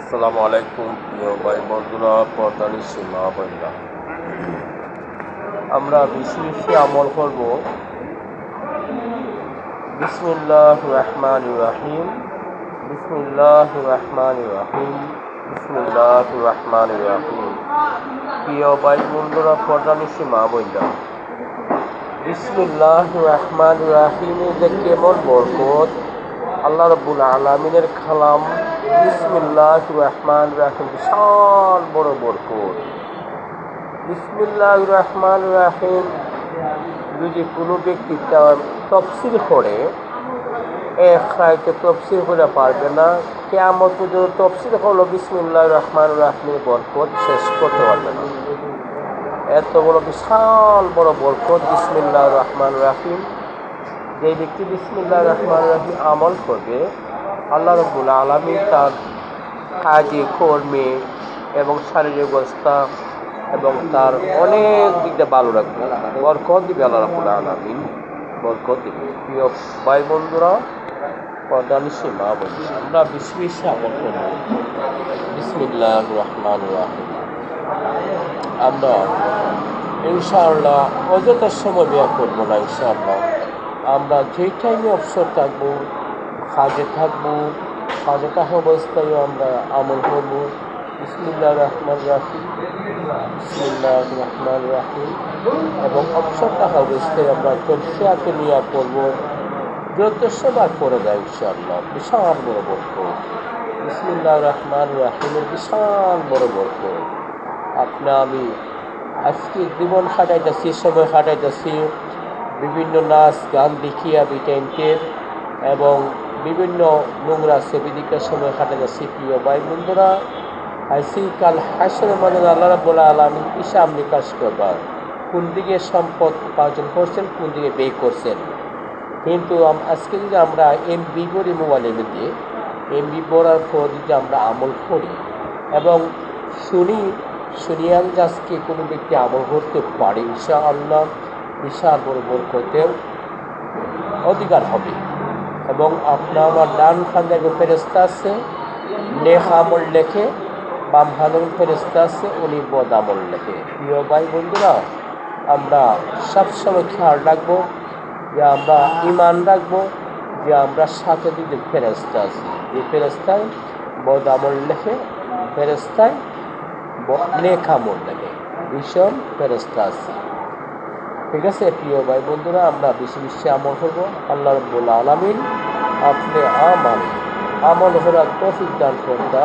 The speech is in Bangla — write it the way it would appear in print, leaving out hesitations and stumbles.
আসসালামু আলাইকুম প্রিয় ভাই বন্ধুরা, পর্দানি সীমা বন্ধা। আমরা বেশি বেশি আমল করব। বিসমিল্লাহির রহমানির রহিম, বিসমিল্লাহির রহমানির রহিম, বিসমিল্লাহির রহমানির রহিম। প্রিয় ভাই বন্ধুরা, পর্দানি সীমা বন্ধা, বিসমিল্লাহির রহমানির রহিমে যে কেমন বরকত, আল্লাহ রাব্বুল আলামিনের কালাম বিসমিল্লাহির রহমানির রহিম, বিশাল বড় বরকত। বিসমিল্লাহির রহমানির রহিম যদি কোনো ব্যক্তি তফসিল করে, এক রাইতে তফসিল করে পারবে না, কিয়ামত পর্যন্ত তফসিল হলো বিসমিল্লাহির রহমানির রহিমের বরকত শেষ করতে পারবে না। এত বড় বিশাল বড় বরকত বিসমিল্লাহির রহমানির রহিম। যে ব্যক্তি বিসমিল্লাহির রহমানির রহিম আমল করবে, আল্লাহ রাব্বুল আলামিন তার কাজে কর্মে এবং শারীরিক অবস্থা এবং তার অনেক দিক দিয়ে ভালো রাখবে, বরকত দিবে আল্লাহ রাব্বুল আলামিন, বরকত দিবে। প্রিয় ভাই বন্ধুরা, পর্দানি সীমা বন্ধু, আমরা বেশি বেশি আমল করব। বিসমিল্লাহির রহমানির রহিম। আমরা ইনশাআল্লাহ অযথা সময় ব্যয় করবো না। ইনশাআল্লাহ আমরা যেই টাইমে অবসর থাকবো, কাজে থাকবো, কাজে থাকা অবস্থায় আমরা আমল করব। বিসমিল্লাহির রহমানির রহিম, বিসমিল্লাহির রহমানির রহিম। এবং অবসর থাকা অবস্থায় আমরা তলসিয়াতে নিয়ে পড়ব, যত সময় পড়ে যায় ইনশাআল্লাহ বিশাল বড় বরকত। বিসমিল্লাহির রহমানির রহিমের বিশাল বড় বরকত। আমি আজকে জীবন কাটাইতেছি, সময় কাটাইতেছি বিভিন্ন নাচ গান দেখিয়া বিটাইনটের এবং বিভিন্ন নোংরা সেবিদিকার সময় কাটাইতেছি। প্রিয় ভাই বন্ধুরা, আইসি কাল হাসরের মানে আল্লাহ রাব্বুল আলামিন হিসাব নিকাশ করবার, কোন দিকে সম্পদ উপার্জন করছেন, কোন দিকে ব্যয় করছেন। কিন্তু আজকে যদি আমরা এমবি করি মোবাইলের মধ্যে, এমবি পড়ার পর যদি আমরা আমল করি এবং শুনিয়ে আজকে কোনো ব্যক্তি আমল করতে পারে, ইনশাআল্লাহ বিশাল বড় বরকতের অধিকার হবে। এবং আমার ডান খান একজন ফেরেশতা আছে, নেক আমল লেখে, বাম খান ফেরেশতা আছে, উনি বদ আমল লেখে। প্রিয় ভাই বন্ধুরা, আমরা সবসময় খেয়াল রাখবো যে আমরা ইমান রাখবো যে আমরা সাথে দুজন ফেরেশতা আছে, যে ফেরেশতায় বদ আমল লেখে, ফেরেশতায় নেক আমল লেখে, ভীষণ ফেরেশতা আছে। ঠিক আছে প্রিয় ভাই বন্ধুরা, আমরা বেশি বেশি আমল করবো। আল্লাহ রাব্বুল আলামিন আপনি আমল করার তৌফিক দান করতা।